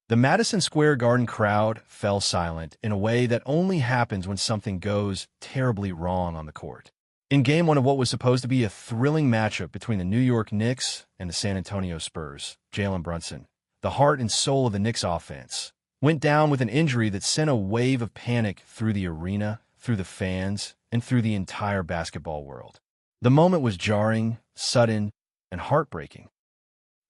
The Madison Square Garden crowd fell silent in a way that only happens when something goes terribly wrong on the court. In Game 1 of what was supposed to be a thrilling matchup between the New York Knicks and the San Antonio Spurs, Jalen Brunson, the heart and soul of the Knicks offense, went down with an injury that sent a wave of panic through the arena, through the fans, and through the entire basketball world. The moment was jarring, sudden, and heartbreaking.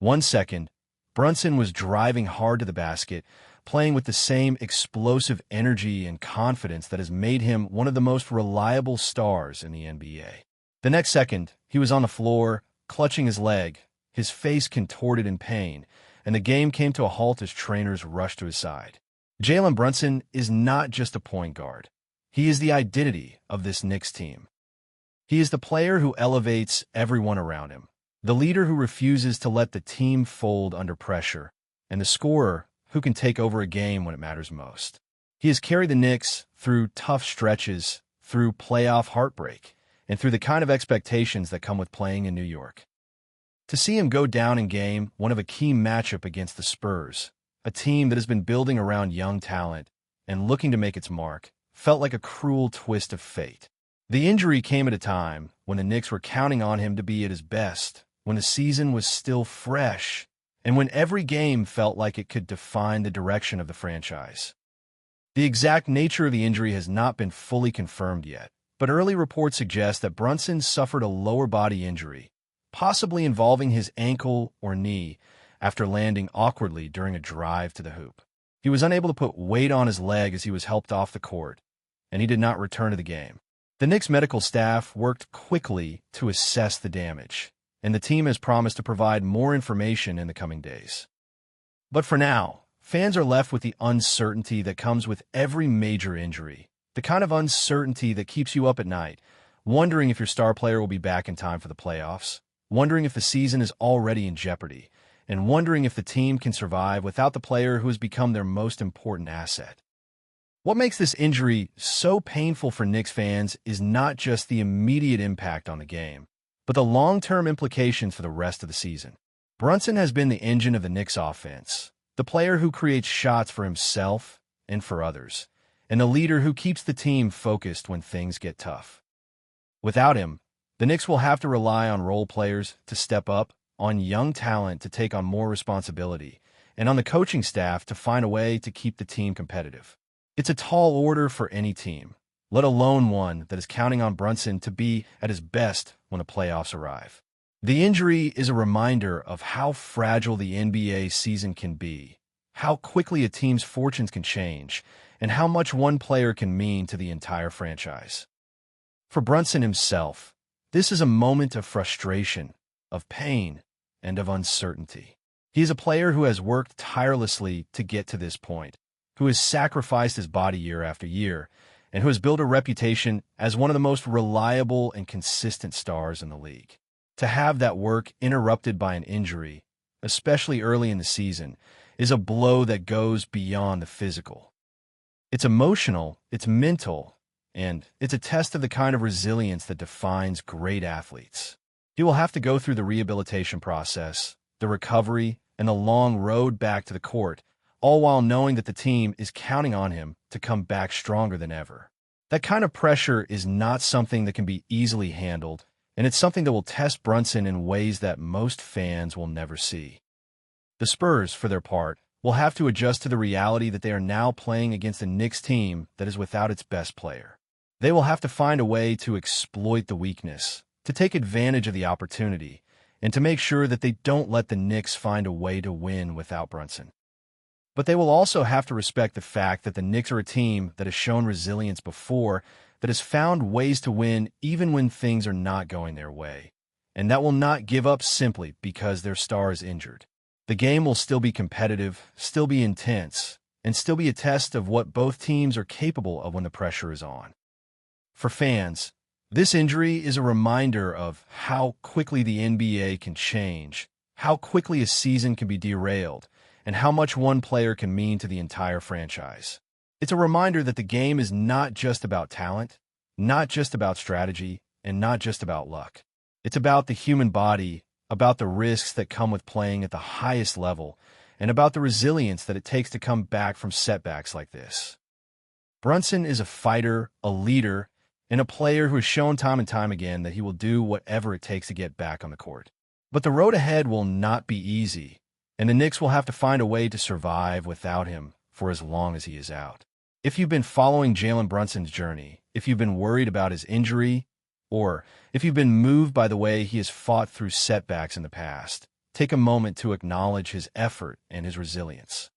1 second, Brunson was driving hard to the basket, playing with the same explosive energy and confidence that has made him one of the most reliable stars in the NBA. The next second, he was on the floor, clutching his leg, his face contorted in pain, and the game came to a halt as trainers rushed to his side. Jalen Brunson is not just a point guard. He is the identity of this Knicks team. He is the player who elevates everyone around him, the leader who refuses to let the team fold under pressure, and the scorer who can take over a game when it matters most. He has carried the Knicks through tough stretches, through playoff heartbreak, and through the kind of expectations that come with playing in New York. To see him go down in Game 1 of a key matchup against the Spurs, a team that has been building around young talent and looking to make its mark, felt like a cruel twist of fate. The injury came at a time when the Knicks were counting on him to be at his best, when the season was still fresh, and when every game felt like it could define the direction of the franchise. The exact nature of the injury has not been fully confirmed yet, but early reports suggest that Brunson suffered a lower body injury, possibly involving his ankle or knee, after landing awkwardly during a drive to the hoop. He was unable to put weight on his leg as he was helped off the court, and he did not return to the game. The Knicks medical staff worked quickly to assess the damage, and the team has promised to provide more information in the coming days. But for now, fans are left with the uncertainty that comes with every major injury, the kind of uncertainty that keeps you up at night, wondering if your star player will be back in time for the playoffs, wondering if the season is already in jeopardy, and wondering if the team can survive without the player who has become their most important asset. What makes this injury so painful for Knicks fans is not just the immediate impact on the game, but the long-term implications for the rest of the season. Brunson has been the engine of the Knicks offense, the player who creates shots for himself and for others, and the leader who keeps the team focused when things get tough. Without him, the Knicks will have to rely on role players to step up, on young talent to take on more responsibility, and on the coaching staff to find a way to keep the team competitive. It's a tall order for any team, let alone one that is counting on Brunson to be at his best when the playoffs arrive. The injury is a reminder of how fragile the NBA season can be, how quickly a team's fortunes can change, and how much one player can mean to the entire franchise. For Brunson himself, this is a moment of frustration, of pain, and of uncertainty. He is a player who has worked tirelessly to get to this point, who has sacrificed his body year after year, and who has built a reputation as one of the most reliable and consistent stars in the league. To have that work interrupted by an injury, especially early in the season, is a blow that goes beyond the physical. It's emotional, it's mental, and it's a test of the kind of resilience that defines great athletes. He will have to go through the rehabilitation process, the recovery, and the long road back to the court, all while knowing that the team is counting on him to come back stronger than ever. That kind of pressure is not something that can be easily handled, and it's something that will test Brunson in ways that most fans will never see. The Spurs, for their part, will have to adjust to the reality that they are now playing against a Knicks team that is without its best player. They will have to find a way to exploit the weakness, to take advantage of the opportunity, and to make sure that they don't let the Knicks find a way to win without Brunson. But they will also have to respect the fact that the Knicks are a team that has shown resilience before, that has found ways to win even when things are not going their way, and that will not give up simply because their star is injured. The game will still be competitive, still be intense, and still be a test of what both teams are capable of when the pressure is on. For fans, this injury is a reminder of how quickly the NBA can change, how quickly a season can be derailed, and how much one player can mean to the entire franchise. It's a reminder that the game is not just about talent, not just about strategy, and not just about luck. It's about the human body, about the risks that come with playing at the highest level, and about the resilience that it takes to come back from setbacks like this. Brunson is a fighter, a leader, and a player who has shown time and time again that he will do whatever it takes to get back on the court. But the road ahead will not be easy, and the Knicks will have to find a way to survive without him for as long as he is out. If you've been following Jalen Brunson's journey, if you've been worried about his injury, or if you've been moved by the way he has fought through setbacks in the past, take a moment to acknowledge his effort and his resilience.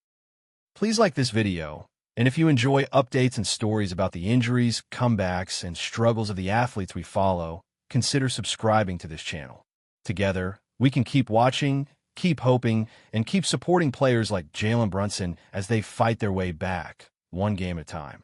Please like this video, and if you enjoy updates and stories about the injuries, comebacks, and struggles of the athletes we follow, consider subscribing to this channel. Together, we can keep watching, keep hoping, and keep supporting players like Jalen Brunson as they fight their way back, one game at a time.